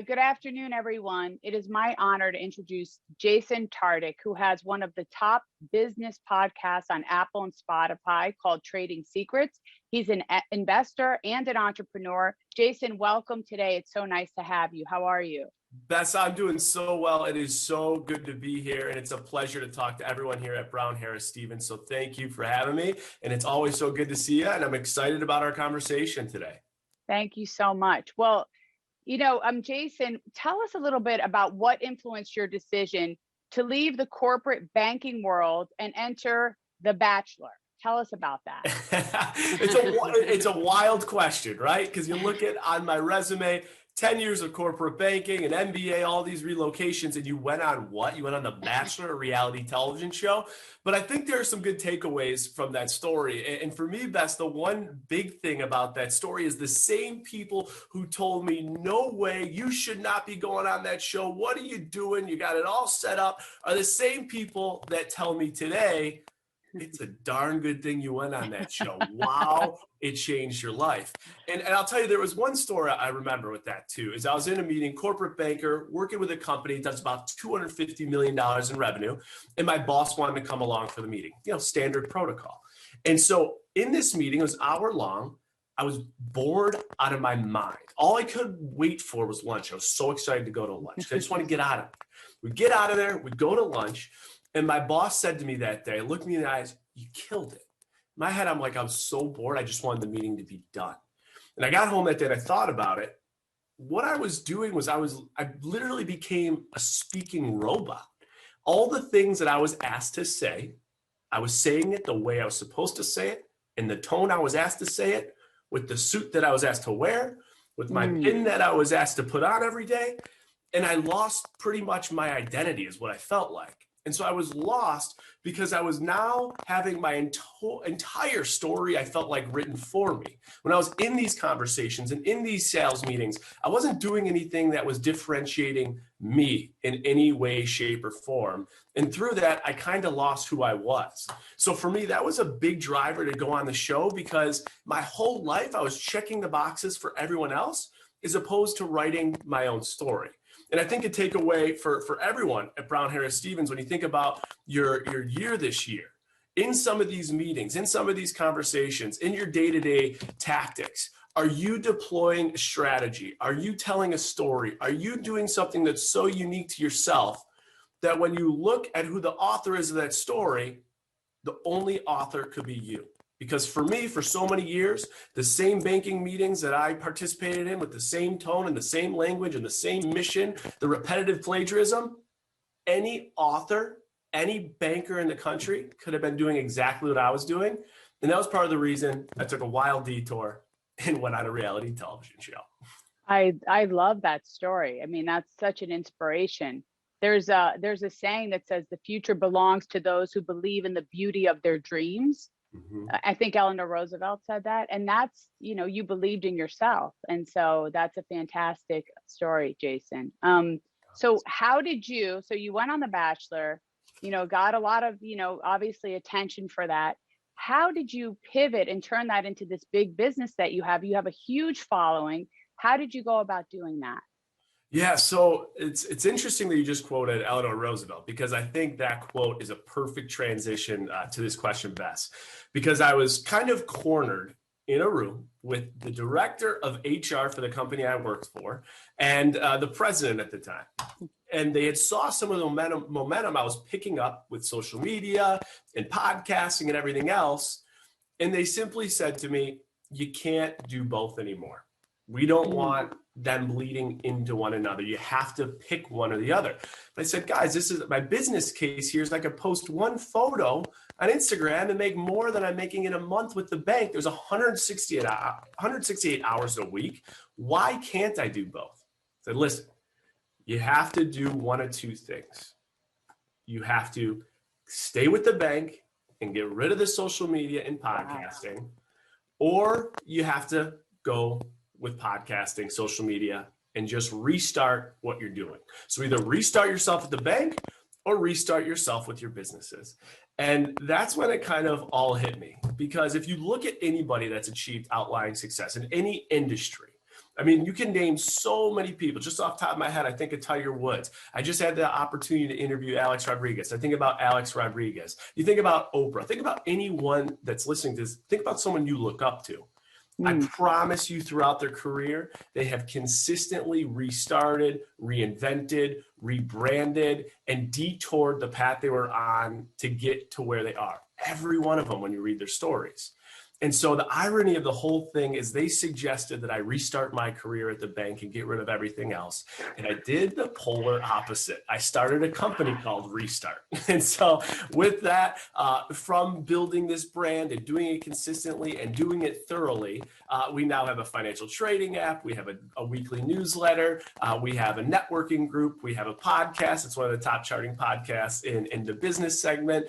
Good afternoon, everyone. It is my honor to introduce Jason Tartick, who has one of the top business podcasts on Apple and Spotify called Trading Secrets. He's an investor and an entrepreneur. Jason, welcome today. It's so nice to have you. How are you? Bess, I'm doing so well. It is so good to be here, and it's a pleasure to talk to everyone here at Brown Harris Stevens. So thank you for having me, and it's always so good to see you, and I'm excited about our conversation today. Thank you so much. Well, Jason, tell us a little bit about what influenced your decision to leave the corporate banking world and enter The Bachelor. Tell us about that. It's a wild question, right? Because you look at on my resume, 10 years of corporate banking, an MBA, all these relocations, and you went on what? You went on The Bachelor, a reality television show. But I think there are some good takeaways from that story. And for me, Bess, the one big thing about that story is the same people who told me, no way, you should not be going on that show. What are you doing? You got it all set up, are the same people that tell me today, it's a darn good thing you went on that show. Wow, it changed your life. And I'll tell you, there was one story I remember with that too, is I was in a meeting, corporate banker, working with a company that does about $250 million in revenue. And my boss wanted to come along for the meeting, standard protocol. And so in this meeting, it was hour long. I was bored out of my mind. All I could wait for was lunch. I was so excited to go to lunch. I just want to get out of it. We get out of there, we go to lunch. And my boss said to me that day, looked me in the eyes, you killed it. In my head, I'm like, I was so bored. I just wanted the meeting to be done. And I got home that day and I thought about it. What I was doing was I literally became a speaking robot. All the things that I was asked to say, I was saying it the way I was supposed to say it, in the tone I was asked to say it, with the suit that I was asked to wear, with my pin that I was asked to put on every day. And I lost pretty much my identity is what I felt like. And so I was lost because I was now having my entire story, I felt like, written for me. When I was in these conversations and in these sales meetings, I wasn't doing anything that was differentiating me in any way, shape, or form. And through that, I kind of lost who I was. So for me, that was a big driver to go on the show, because my whole life I was checking the boxes for everyone else as opposed to writing my own story. And I think a takeaway for everyone at Brown Harris Stevens, when you think about your year this year, in some of these meetings, in some of these conversations, in your day-to-day tactics, are you deploying a strategy? Are you telling a story? Are you doing something that's so unique to yourself that when you look at who the author is of that story, the only author could be you? Because for me, for so many years, the same banking meetings that I participated in with the same tone and the same language and the same mission, the repetitive plagiarism, any author, any banker in the country could have been doing exactly what I was doing. And that was part of the reason I took a wild detour and went on a reality television show. I love that story. I mean, that's such an inspiration. There's a saying that says the future belongs to those who believe in the beauty of their dreams. I think Eleanor Roosevelt said that, and that's, you believed in yourself. And so that's a fantastic story, Jason. So you went on The Bachelor, got a lot of, obviously attention for that. How did you pivot and turn that into this big business that you have? You have a huge following. How did you go about doing that? Yeah, so it's interesting that you just quoted Eleanor Roosevelt, because I think that quote is a perfect transition to this question, Bess, because I was kind of cornered in a room with the director of HR for the company I worked for and the president at the time. And they had saw some of the momentum I was picking up with social media and podcasting and everything else. And they simply said to me, you can't do both anymore. We don't want them bleeding into one another. You have to pick one or the other. But I said, guys, this is my business case here is I could post one photo on Instagram and make more than I'm making in a month with the bank. There's 168 hours a week. Why can't I do both? I said, listen, you have to do one of two things. You have to stay with the bank and get rid of the social media and podcasting, or you have to go with podcasting, social media, and just restart what you're doing. So either restart yourself at the bank or restart yourself with your businesses. And that's when it kind of all hit me. Because if you look at anybody that's achieved outlying success in any industry, I mean, you can name so many people. Just off the top of my head, I think of Tiger Woods. I just had the opportunity to interview Alex Rodriguez. I think about Alex Rodriguez. You think about Oprah. Think about anyone that's listening to this. Think about someone you look up to. I promise you, throughout their career, they have consistently restarted, reinvented, rebranded, and detoured the path they were on to get to where they are. Every one of them, when you read their stories. And so the irony of the whole thing is they suggested that I restart my career at the bank and get rid of everything else. And I did the polar opposite. I started a company called Restart. And so with that, from building this brand and doing it consistently and doing it thoroughly, we now have a financial trading app. We have a weekly newsletter. We have a networking group. We have a podcast. It's one of the top charting podcasts in the business segment.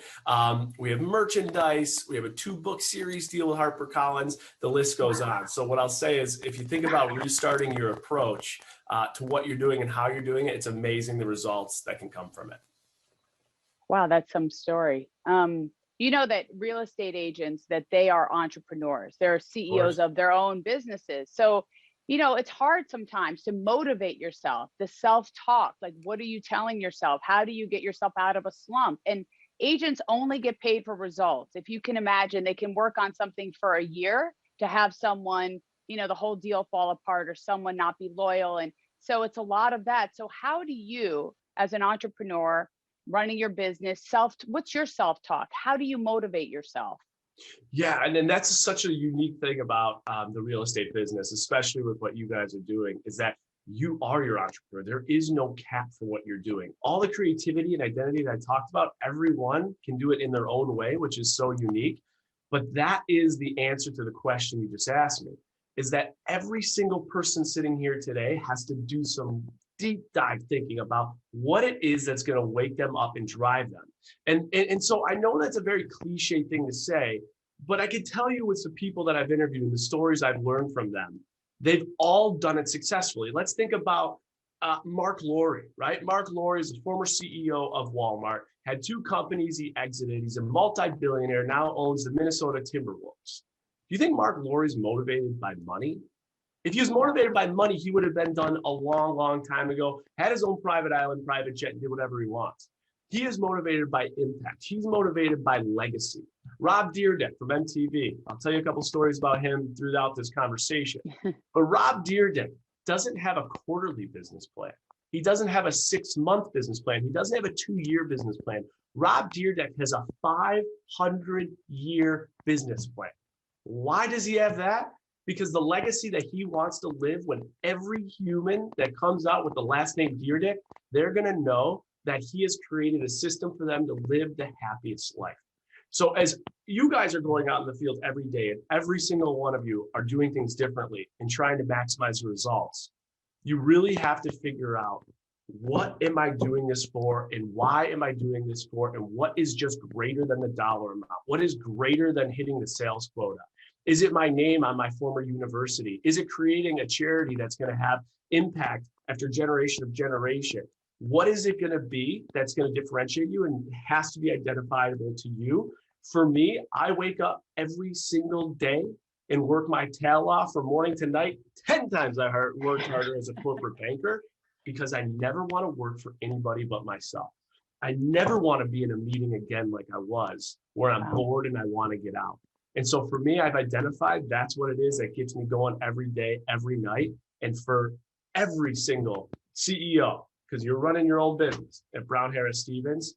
We have merchandise. We have a 2-book series deal with HarperCollins. The list goes on. So what I'll say is, if you think about restarting your approach to what you're doing and how you're doing it, it's amazing the results that can come from it. Wow, that's some story. You know that real estate agents, that they are entrepreneurs. They're CEOs of their own businesses. So, you know, it's hard sometimes to motivate yourself, the self-talk. Like, what are you telling yourself? How do you get yourself out of a slump? And agents only get paid for results. If you can imagine, they can work on something for a year to have someone, you know, the whole deal fall apart or someone not be loyal. And so it's a lot of that. So how do you, as an entrepreneur running your business, what's your self-talk? How do you motivate yourself? Yeah, and then that's such a unique thing about the real estate business, especially with what you guys are doing, is that you are your entrepreneur. There is no cap for what you're doing. All the creativity and identity that I talked about, everyone can do it in their own way, which is so unique. But that is the answer to the question you just asked me, is that every single person sitting here today has to do some deep dive thinking about what it is that's going to wake them up and drive them. And so I know that's a very cliche thing to say, but I can tell you with some people that I've interviewed and the stories I've learned from them, they've all done it successfully. Let's think about Mark Lowry, right? Mark Lowry is the former CEO of Walmart, had 2 companies he exited. He's a multi-billionaire, now owns the Minnesota Timberwolves. Do you think Mark Lowry is motivated by money? If he was motivated by money, he would have been done a long, long time ago, had his own private island, private jet, and did whatever he wants. He is motivated by impact. He's motivated by legacy. Rob Dyrdek from MTV. I'll tell you a couple stories about him throughout this conversation. But Rob Dyrdek doesn't have a quarterly business plan. He doesn't have a 6-month business plan. He doesn't have a 2-year business plan. Rob Dyrdek has a 500-year business plan. Why does he have that? Because the legacy that he wants to live, when every human that comes out with the last name Dyrdek, they're going to know that he has created a system for them to live the happiest life. So as you guys are going out in the field every day, and every single one of you are doing things differently and trying to maximize the results, you really have to figure out, what am I doing this for, and why am I doing this for, and what is just greater than the dollar amount? What is greater than hitting the sales quota? Is it my name on my former university? Is it creating a charity that's going to have impact after generation of generation? What is it going to be that's going to differentiate you and has to be identifiable to you? For me, I wake up every single day and work my tail off from morning to night. 10 times I worked harder as a corporate banker, because I never want to work for anybody but myself. I never want to be in a meeting again like I was, where I'm bored and I want to get out. And so for me, I've identified that's what it is that keeps me going every day, every night. And for every single CEO, because you're running your own business at Brown Harris Stevens,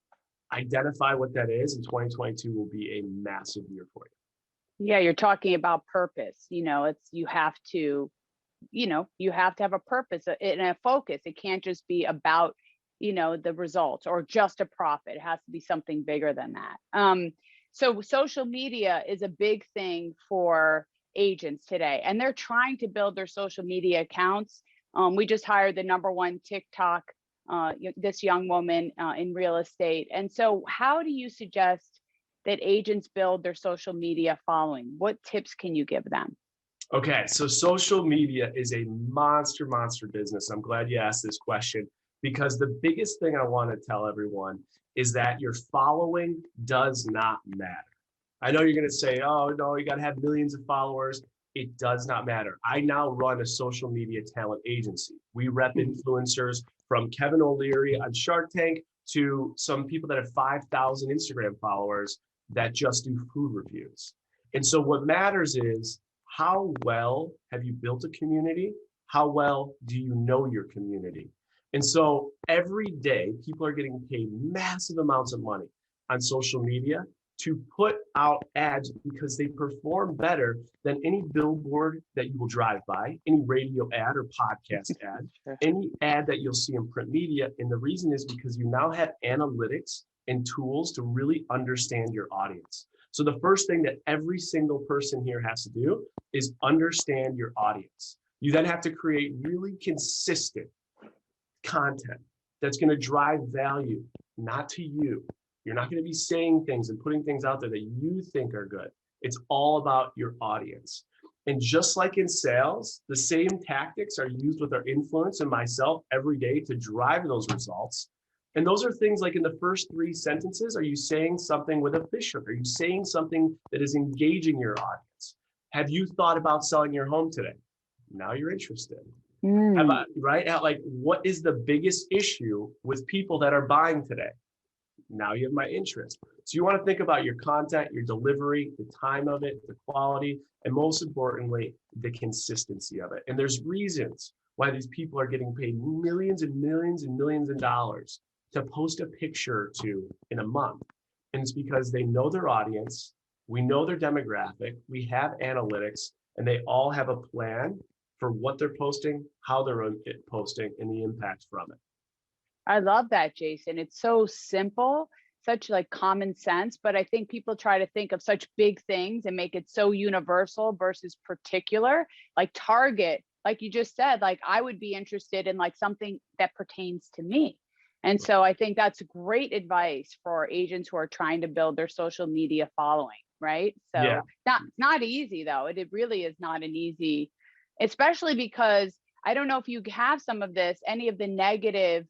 identify what that is, and 2022 will be a massive year for you. Yeah, you're talking about purpose. You know, you have to have a purpose and a focus. It can't just be about, the results or just a profit. It has to be something bigger than that. So social media is a big thing for agents today, and they're trying to build their social media accounts. We just hired the #1 TikTok, this young woman in real estate. And so how do you suggest that agents build their social media following? What tips can you give them? Okay, so social media is a monster business. I'm glad you asked this question, because the biggest thing I want to tell everyone is that your following does not matter. I know you're going to say, oh, no, you got to have millions of followers. It does not matter. I now run a social media talent agency. We rep influencers from Kevin O'Leary on Shark Tank to some people that have 5,000 Instagram followers that just do food reviews. And so what matters is, how well have you built a community? How well do you know your community? And so every day, people are getting paid massive amounts of money on social media to put out ads because they perform better than any billboard that you will drive by, any radio ad or podcast ad, any ad that you'll see in print media. And the reason is because you now have analytics and tools to really understand your audience. So the first thing that every single person here has to do is understand your audience. You then have to create really consistent content that's going to drive value, not to you. You're not going to be saying things and putting things out there that you think are good. It's all about your audience. And just like in sales, the same tactics are used with our influence and myself every day to drive those results. And those are things like in the first 3 sentences, are you saying something with a fish hook? Are you saying something that is engaging your audience? Have you thought about selling your home today? Now you're interested. Right? Like, what is the biggest issue with people that are buying today? Now you have my interest. So you want to think about your content, your delivery, the time of it, the quality, and most importantly, the consistency of it. And there's reasons why these people are getting paid millions and millions and millions of dollars to post a picture or two in a month. And it's because they know their audience, we know their demographic, we have analytics, and they all have a plan for what they're posting, how they're posting, and the impact from it. I love that, Jason. It's so simple, such like common sense, but I think people try to think of such big things and make it so universal versus particular. Like Target, like you just said, like I would be interested in like something that pertains to me. And so I think that's great advice for agents who are trying to build their social media following, right? So not easy though. It really is not an easy, especially because I don't know if you have some of this, any of the negative,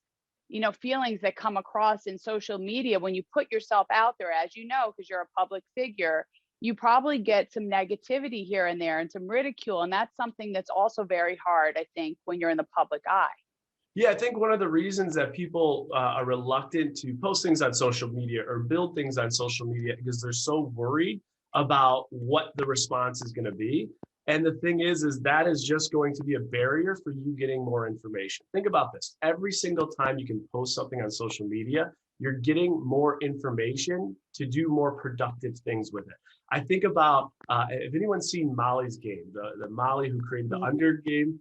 feelings that come across in social media when you put yourself out there, as you know, because you're a public figure, you probably get some negativity here and there and some ridicule. And that's something that's also very hard, I think, when you're in the public eye. Yeah, I think one of the reasons that people are reluctant to post things on social media or build things on social media because they're so worried about what the response is going to be. And the thing is that is just going to be a barrier for you getting more information. Think about this. Every single time you can post something on social media, you're getting more information to do more productive things with it. I think about, if anyone's seen Molly's Game, the Molly who created the Under Game.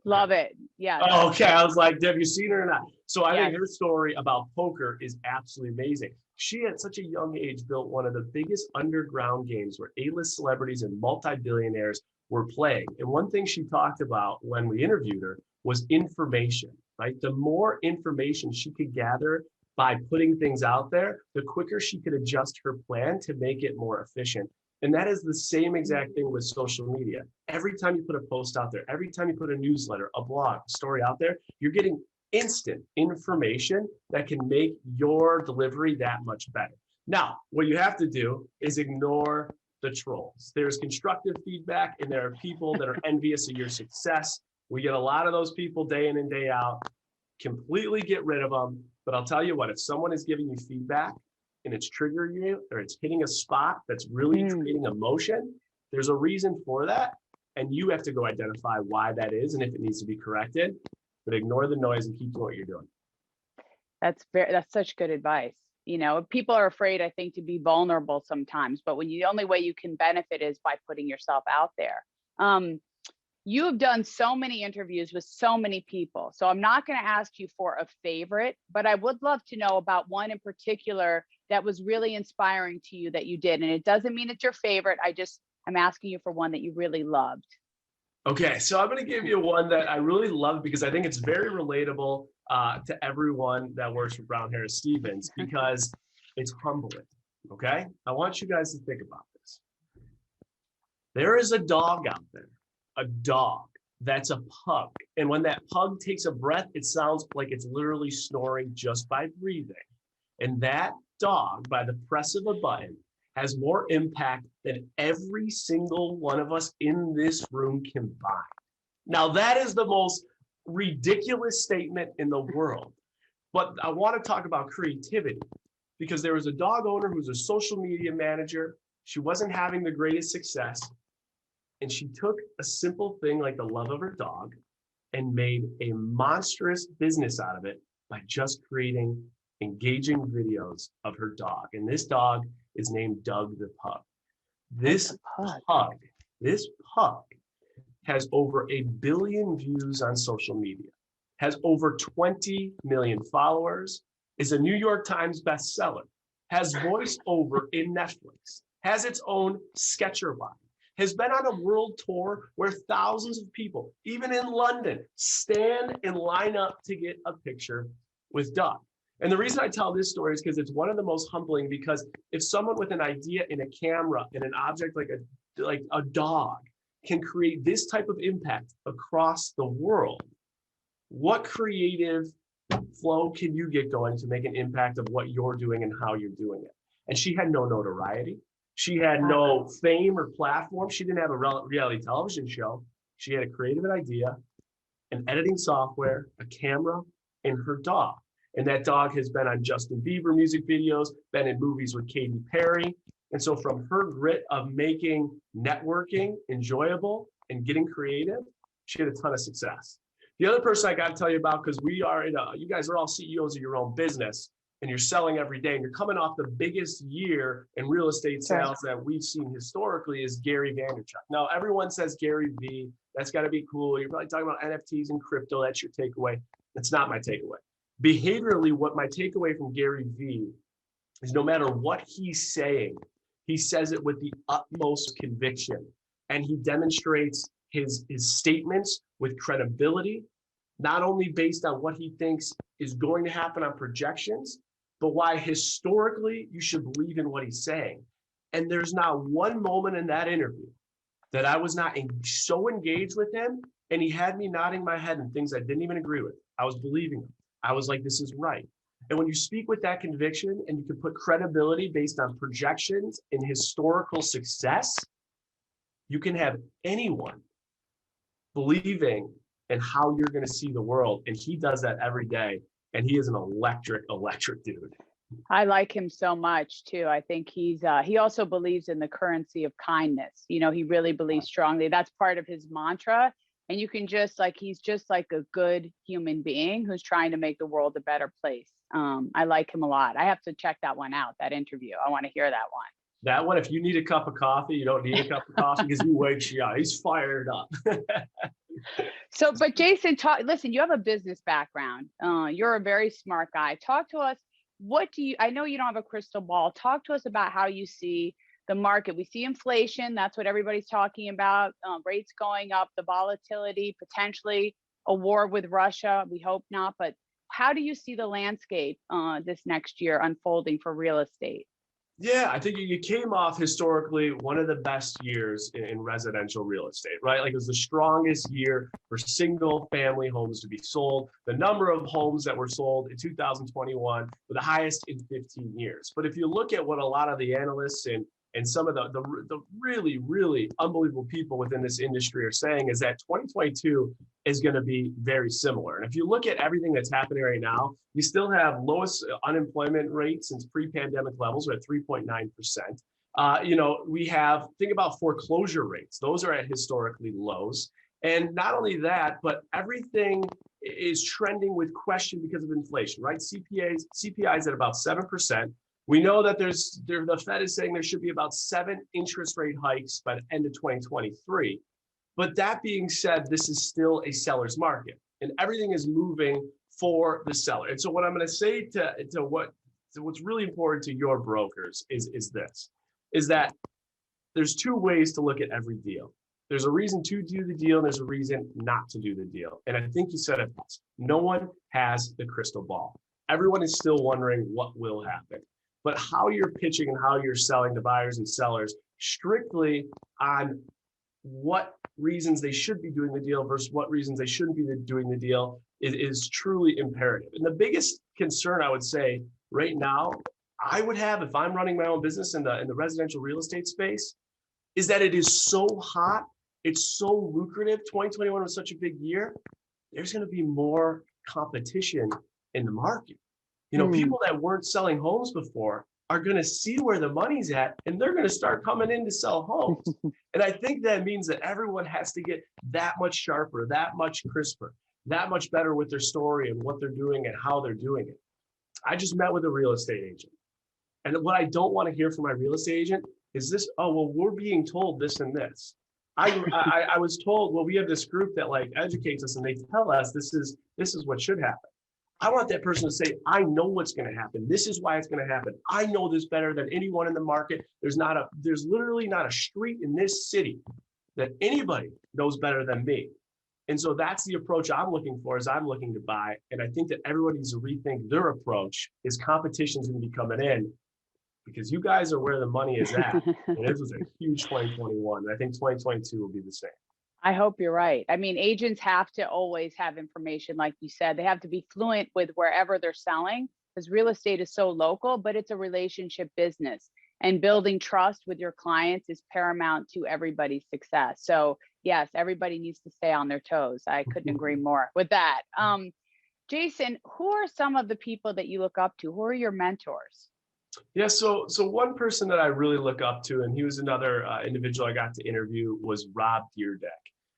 Love it. Yeah. Oh, okay. I was like, have you seen her or not? So I think her story about poker is absolutely amazing. She at such a young age built one of the biggest underground games where A-list celebrities and multi-billionaires were playing. And one thing she talked about when we interviewed her was information, right? The more information she could gather by putting things out there, the quicker she could adjust her plan to make it more efficient. And that is the same exact thing with social media. Every time you put a post out there, every time you put a newsletter, a blog, a story out there, you're getting instant information that can make your delivery that much better. Now, what you have to do is ignore the trolls. There's constructive feedback, and there are people that are envious of your success. We get a lot of those people day in and day out. Completely get rid of them. But I'll tell you what, if someone is giving you feedback and it's triggering you or it's hitting a spot that's really creating emotion, there's a reason for that. And you have to go identify why that is and if it needs to be corrected. But ignore the noise and keep doing what you're doing. That's such good advice. People are afraid, I think, to be vulnerable sometimes, but the only way you can benefit is by putting yourself out there. You have done so many interviews with so many people. So I'm not going to ask you for a favorite, but I would love to know about one in particular that was really inspiring to you that you did. And it doesn't mean it's your favorite. I'm asking you for one that you really loved. Okay, so I'm going to give you one that I really love because I think it's very relatable to everyone that works for Brown Harris Stevens because it's humbling, okay? I want you guys to think about this. There is a dog out there, a dog that's a pug. And when that pug takes a breath, it sounds like it's literally snoring just by breathing. And that dog, by the press of a button, has more impact than every single one of us in this room combined. Now, that is the most ridiculous statement in the world. But I want to talk about creativity, because there was a dog owner who's a social media manager. She wasn't having the greatest success. And she took a simple thing like the love of her dog and made a monstrous business out of it by just creating engaging videos of her dog. And this dog is named Doug the Pug. This pug has over 1 billion views on social media, has over 20 million followers, is a New York Times bestseller, has voiceover in Netflix, has its own sketcher line, has been on a world tour where thousands of people, even in London, stand and line up to get a picture with Doug. And the reason I tell this story is because it's one of the most humbling, because if someone with an idea in a camera and an object like a dog can create this type of impact across the world, what creative flow can you get going to make an impact of what you're doing and how you're doing it? And she had no notoriety. She had no fame or platform. She didn't have a reality television show. She had a creative idea, an editing software, a camera, and her dog. And that dog has been on Justin Bieber music videos, been in movies with Katy Perry. And so from her grit of making networking enjoyable and getting creative, she had a ton of success. The other person I got to tell you about, because you guys are all CEOs of your own business and you're selling every day, and you're coming off the biggest year in real estate sales that we've seen historically, is Gary Vaynerchuk. Now, everyone says Gary V, that's got to be cool. You're probably talking about NFTs and crypto. That's your takeaway. That's not my takeaway. Behaviorally, what my takeaway from Gary V is, no matter what he's saying, he says it with the utmost conviction, and he demonstrates his statements with credibility, not only based on what he thinks is going to happen on projections, but why historically you should believe in what he's saying. And there's not one moment in that interview that I was not so engaged with him, and he had me nodding my head in things I didn't even agree with. I was believing him. I was like, this is right. And when you speak with that conviction and you can put credibility based on projections and historical success, you can have anyone believing in how you're going to see the world. And he does that every day. And he is an electric dude. I like him so much too. I think he also believes in the currency of kindness. You know, he really believes strongly. That's part of his mantra. And you can he's just like a good human being who's trying to make the world a better place. I like him a lot. I have to check that one out, that interview. I want to hear that one. That one, if you need a cup of coffee, you don't need a cup of coffee because he wakes you up. He's fired up. So, but Jason, listen, you have a business background. You're a very smart guy. Talk to us. I know you don't have a crystal ball. Talk to us about how you see the market. We see inflation. That's what everybody's talking about. Rates going up, the volatility, potentially a war with Russia. We hope not. But how do you see the landscape this next year unfolding for real estate? Yeah, I think you came off historically one of the best years in residential real estate, right? Like, it was the strongest year for single family homes to be sold. The number of homes that were sold in 2021 were the highest in 15 years. But if you look at what a lot of the analysts and some of the really, really unbelievable people within this industry are saying, is that 2022 is going to be very similar. And if you look at everything that's happening right now, we still have lowest unemployment rate since pre-pandemic levels. We're at 3.9%. Think about foreclosure rates. Those are at historically lows. And not only that, but everything is trending with question because of inflation, right? CPI is at about 7%. We know that the Fed is saying there should be about 7 interest rate hikes by the end of 2023. But that being said, this is still a seller's market, and everything is moving for the seller. And so what I'm going to say to what's really important to your brokers is that there's 2 ways to look at every deal. There's a reason to do the deal, and there's a reason not to do the deal. And I think you said it best. No one has the crystal ball. Everyone is still wondering what will happen. But how you're pitching and how you're selling to buyers and sellers strictly on what reasons they should be doing the deal versus what reasons they shouldn't be doing the deal is truly imperative. And the biggest concern I would say right now I would have if I'm running my own business in the residential real estate space is that it is so hot, it's so lucrative. 2021 was such a big year. There's going to be more competition in the market. People that weren't selling homes before are going to see where the money's at, and they're going to start coming in to sell homes. And I think that means that everyone has to get that much sharper, that much crisper, that much better with their story and what they're doing and how they're doing it. I just met with a real estate agent. And what I don't want to hear from my real estate agent is this, oh, well, we're being told this and this. I was told, well, we have this group that like educates us and they tell us this is what should happen. I want that person to say, I know what's going to happen. This is why it's going to happen. I know this better than anyone in the market. There's literally not a street in this city that anybody knows better than me. And so that's the approach I'm looking for as I'm looking to buy. And I think that everyone needs to rethink their approach as competition's going to be coming in, because you guys are where the money is at. And this was a huge 2021. And I think 2022 will be the same. I hope you're right. I mean, agents have to always have information, like you said. They have to be fluent with wherever they're selling, because real estate is so local, but it's a relationship business. And building trust with your clients is paramount to everybody's success. So yes, everybody needs to stay on their toes. I couldn't agree more with that. Jason, who are some of the people that you look up to? Who are your mentors? Yeah, so one person that I really look up to, and he was another individual I got to interview, was Rob Deerdeck.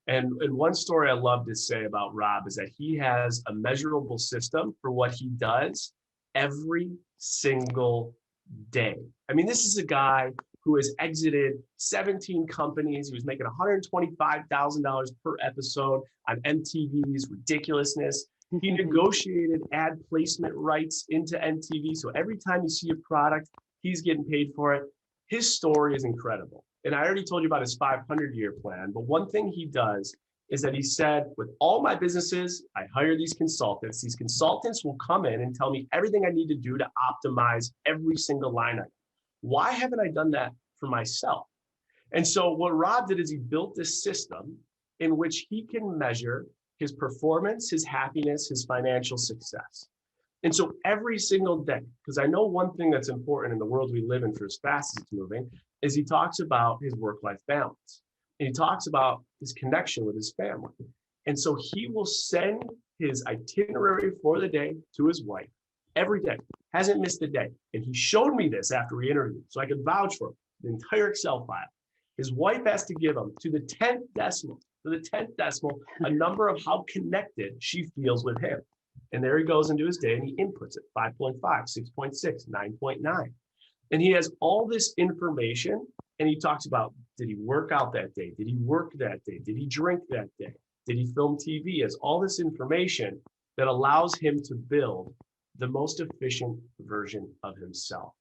And one story I love to say about Rob is that he has a measurable system for what he does every single day. I mean, this is a guy who has exited 17 companies. He was making $125,000 per episode on MTV's Ridiculousness. He negotiated ad placement rights into MTV. So every time you see a product, he's getting paid for it. His story is incredible. And I already told you about his 500-year plan. But one thing he does is that he said, with all my businesses, I hire these consultants. These consultants will come in and tell me everything I need to do to optimize every single line item. Why haven't I done that for myself? And so what Rob did is he built this system in which he can measure his performance, his happiness, his financial success. And so every single day, because I know one thing that's important in the world we live in for as fast as it's moving, is he talks about his work-life balance. And he talks about his connection with his family. And so he will send his itinerary for the day to his wife every day, hasn't missed a day. And he showed me this after we interviewed, so I could vouch for him, the entire Excel file. His wife has to give him to the 10th decimal, a number of how connected she feels with him. And there he goes into his day and he inputs it, 5.5, 6.6, 9.9. And he has all this information and he talks about, did he work out that day? Did he work that day? Did he drink that day? Did he film TV? He has all this information that allows him to build the most efficient version of himself.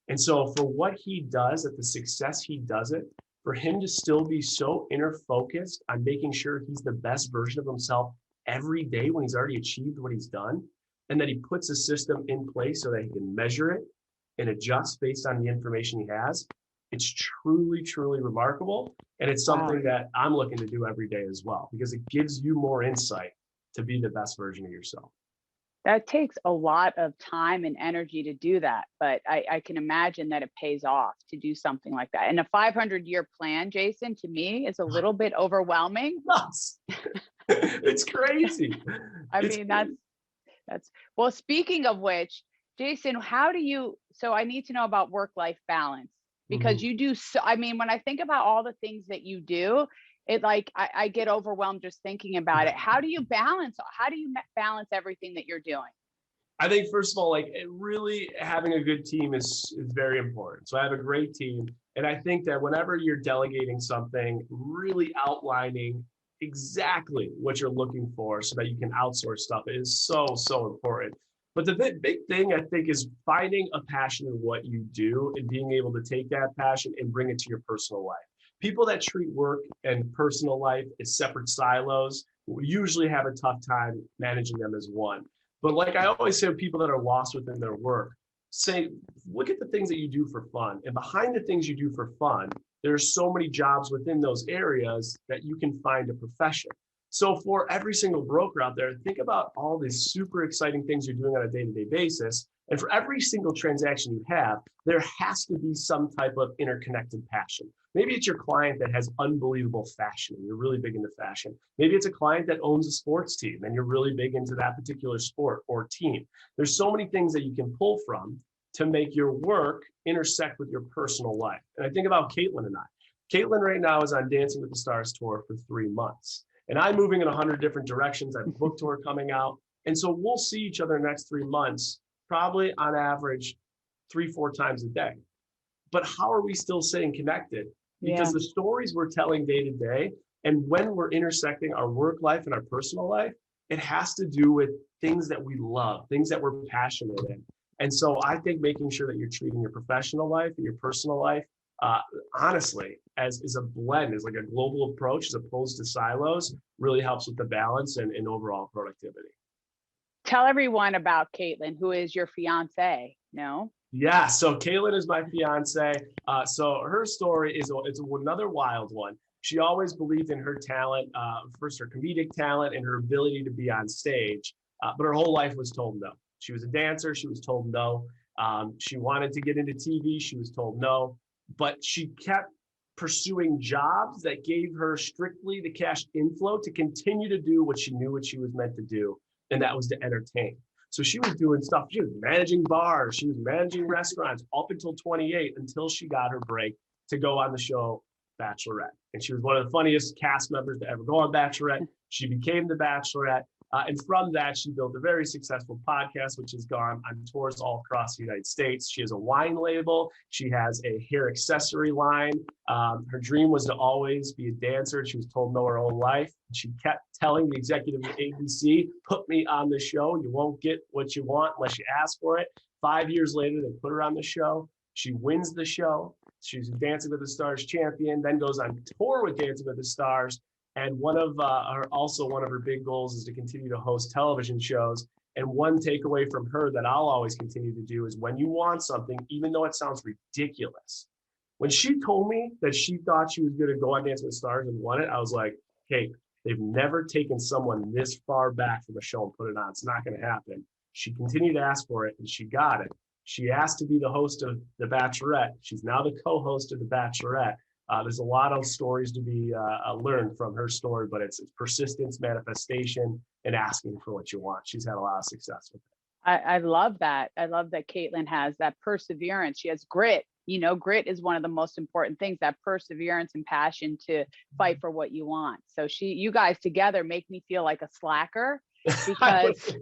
And so for what he does, at the success he does it, for him to still be so inner focused on making sure he's the best version of himself every day when he's already achieved what he's done, and that he puts a system in place so that he can measure it and adjust based on the information he has, it's truly, truly remarkable. And it's something that I'm looking to do every day as well, because it gives you more insight to be the best version of yourself. That takes a lot of time and energy to do that, but I can imagine that it pays off to do something like that. And a 500-year plan, Jason, to me is a little bit overwhelming. It's crazy. I mean, that's well, speaking of which, Jason, so I need to know about work-life balance, because you do so, I mean, when I think about all the things that you do, it like I get overwhelmed just thinking about it. How do you balance everything that you're doing? I think, first of all, like, really having a good team is very important. So I have a great team. And I think that whenever you're delegating something, really outlining exactly what you're looking for so that you can outsource stuff is so, so important. But the big thing, I think, is finding a passion in what you do and being able to take that passion and bring it to your personal life. People that treat work and personal life as separate silos usually have a tough time managing them as one. But like I always say to people that are lost within their work, look at the things that you do for fun. And behind the things you do for fun, there are so many jobs within those areas that you can find a profession. So for every single broker out there, think about all these super exciting things you're doing on a day-to-day basis. And for every single transaction you have, there has to be some type of interconnected passion. Maybe it's your client that has unbelievable fashion and you're really big into fashion. Maybe it's a client that owns a sports team and you're really big into that particular sport or team. There's so many things that you can pull from to make your work intersect with your personal life. And I think about Caitlyn and I. Caitlyn right now is on Dancing with the Stars tour for 3 months. And I'm moving in 100 different directions. I have a book tour coming out. And so we'll see each other the next 3 months, probably on average 3-4 times a day. But how are we still staying connected? Because the stories we're telling day to day, and when we're intersecting our work life and our personal life, it has to do with things that we love, things that we're passionate in. And so I think making sure that you're treating your professional life and your personal life, honestly, as is a blend, is like a global approach as opposed to silos, really helps with the balance and overall productivity. Tell everyone about Caitlyn, who is your fiance. No? Yeah, so Caitlyn is my fiance. So her story is it's another wild one. She always believed in her talent, first her comedic talent and her ability to be on stage, but her whole life was told no. She was a dancer, she was told no. She wanted to get into TV, she was told no, but she kept pursuing jobs that gave her strictly the cash inflow to continue to do what she knew what she was meant to do, and that was to entertain. So she was doing stuff, she was managing bars, she was managing restaurants up until 28, until she got her break to go on the show Bachelorette. And she was one of the funniest cast members to ever go on Bachelorette. She became the Bachelorette. And from that, she built a very successful podcast, which has gone on tours all across the United States. She has a wine label. She has a hair accessory line. Her dream was to always be a dancer. She was told no her whole life. She kept telling the executive of ABC, put me on the show. You won't get what you want unless you ask for it. 5 years later, they put her on the show. She wins the show. She's a Dancing with the Stars champion, then goes on tour with Dancing with the Stars. And one of her big goals is to continue to host television shows. And one takeaway from her that I'll always continue to do is when you want something, even though it sounds ridiculous, when she told me that she thought she was going to go on Dancing with the Stars and won it, I was like, hey, they've never taken someone this far back from a show and put it on. It's not going to happen. She continued to ask for it and she got it. She asked to be the host of The Bachelorette. She's now the co-host of The Bachelorette. There's a lot of stories to be learned from her story, but it's persistence, manifestation, and asking for what you want. She's had a lot of success with it. I love that. I love that Caitlyn has that perseverance. She has grit. You know, grit is one of the most important things, that perseverance and passion to fight for what you want. So you guys together make me feel like a slacker. Because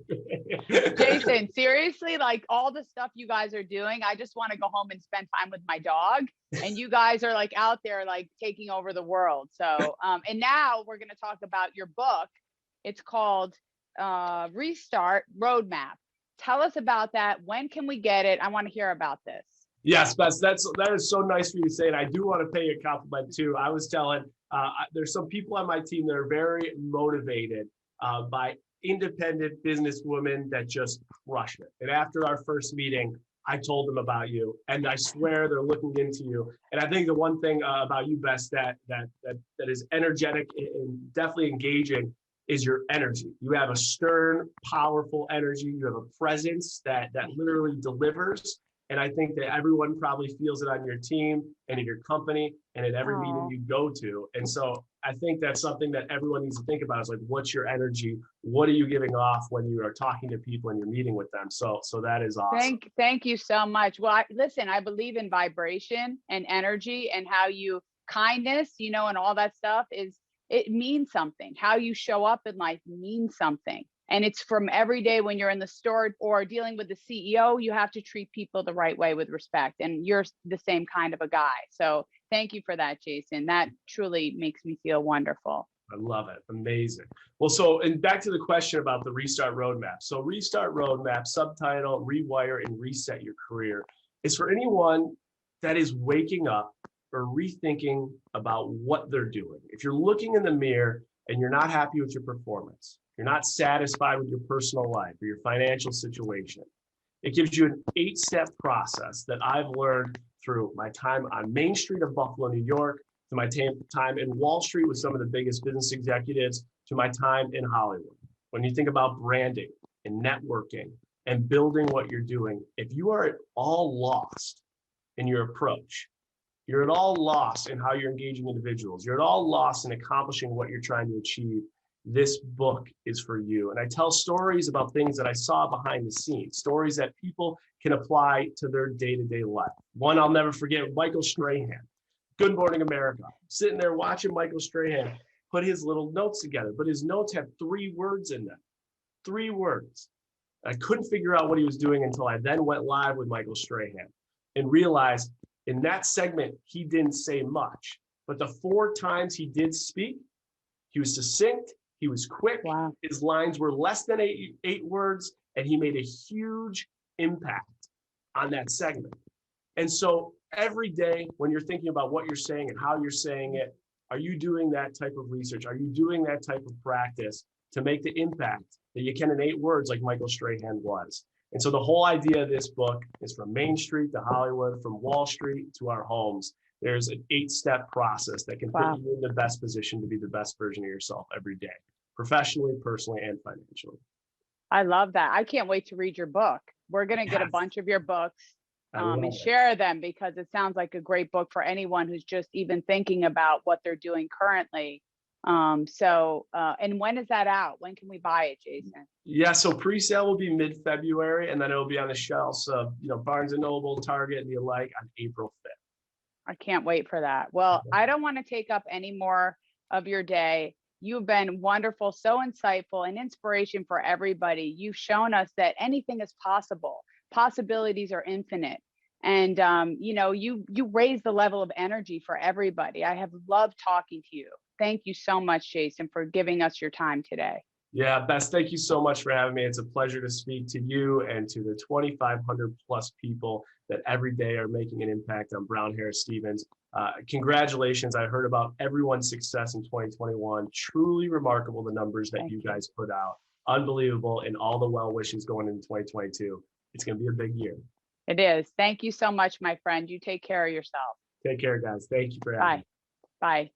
Jason, seriously, like all the stuff you guys are doing, I just want to go home and spend time with my dog, and you guys are like out there like taking over the world. So and now we're going to talk about your book. It's called Restart Roadmap. Tell us about that. When can we get it? I want to hear about this. Yes, Bess, that is so nice for you to say, and I do want to pay you a compliment too. I was telling there's some people on my team that are very motivated by independent businesswomen that just crush it. And after our first meeting, I told them about you, and I swear they're looking into you. And I think the one thing about you, Bess, that is energetic and definitely engaging is your energy. You have a stern, powerful energy. You have a presence that literally delivers. And I think that everyone probably feels it on your team and in your company and at every meeting you go to. And so I think that's something that everyone needs to think about is like, what's your energy? What are you giving off when you are talking to people and you're meeting with them? So that is awesome. Thank you so much. Well, listen, I believe in vibration and energy, and how kindness, and all that stuff it means something. How you show up in life means something. And it's from every day when you're in the store or dealing with the CEO, you have to treat people the right way with respect. And you're the same kind of a guy. So thank you for that, Jason. That truly makes me feel wonderful. I love it. Amazing. Well, and back to the question about the Restart Roadmap. So Restart Roadmap, subtitle, Rewire and Reset Your Career, is for anyone that is waking up or rethinking about what they're doing. If you're looking in the mirror and you're not happy with your performance, you're not satisfied with your personal life or your financial situation, it gives you an 8-step process that I've learned through my time on Main Street of Buffalo, New York, to my time in Wall Street with some of the biggest business executives, to my time in Hollywood. When you think about branding and networking and building what you're doing, if you are at all lost in your approach, you're at all lost in how you're engaging individuals, you're at all lost in accomplishing what you're trying to achieve, this book is for you. And I tell stories about things that I saw behind the scenes, stories that people can apply to their day-to-day life. One I'll never forget, Michael Strahan, Good Morning America. Sitting there watching Michael Strahan put his little notes together, but his notes had 3 words in them. 3 words. I couldn't figure out what he was doing until I then went live with Michael Strahan and realized in that segment, he didn't say much, but the 4 times he did speak, he was succinct, he was quick, Wow. his lines were less than 8 words, and he made a huge impact on that segment. And so every day when you're thinking about what you're saying and how you're saying it, are you doing that type of research? Are you doing that type of practice to make the impact that you can in 8 words like Michael Strahan was? And so the whole idea of this book is from Main Street to Hollywood, from Wall Street to our homes. There's an 8-step process that can put you in the best position to be the best version of yourself every day, professionally, personally, and financially. I love that. I can't wait to read your book. We're going to get a bunch of your books and share them, because it sounds like a great book for anyone who's just even thinking about what they're doing currently. And when is that out? When can we buy it, Jason? Yeah, so pre-sale will be mid-February, and then it'll be on the shelves of Barnes & Noble, Target, and the like on April 5th. I can't wait for that. Well, I don't want to take up any more of your day. You've been wonderful, so insightful, and inspiration for everybody. You've shown us that anything is possible. Possibilities are infinite. And, you raise the level of energy for everybody. I have loved talking to you. Thank you so much, Jason, for giving us your time today. Yeah, Bess, thank you so much for having me. It's a pleasure to speak to you and to the 2,500 plus people that every day are making an impact on Brown Harris Stevens. Congratulations. I heard about everyone's success in 2021. Truly remarkable, the numbers that you guys put out. Unbelievable, and all the well wishes going into 2022. It's going to be a big year. It is. Thank you so much, my friend. You take care of yourself. Take care, guys. Thank you for having me. Bye. Bye.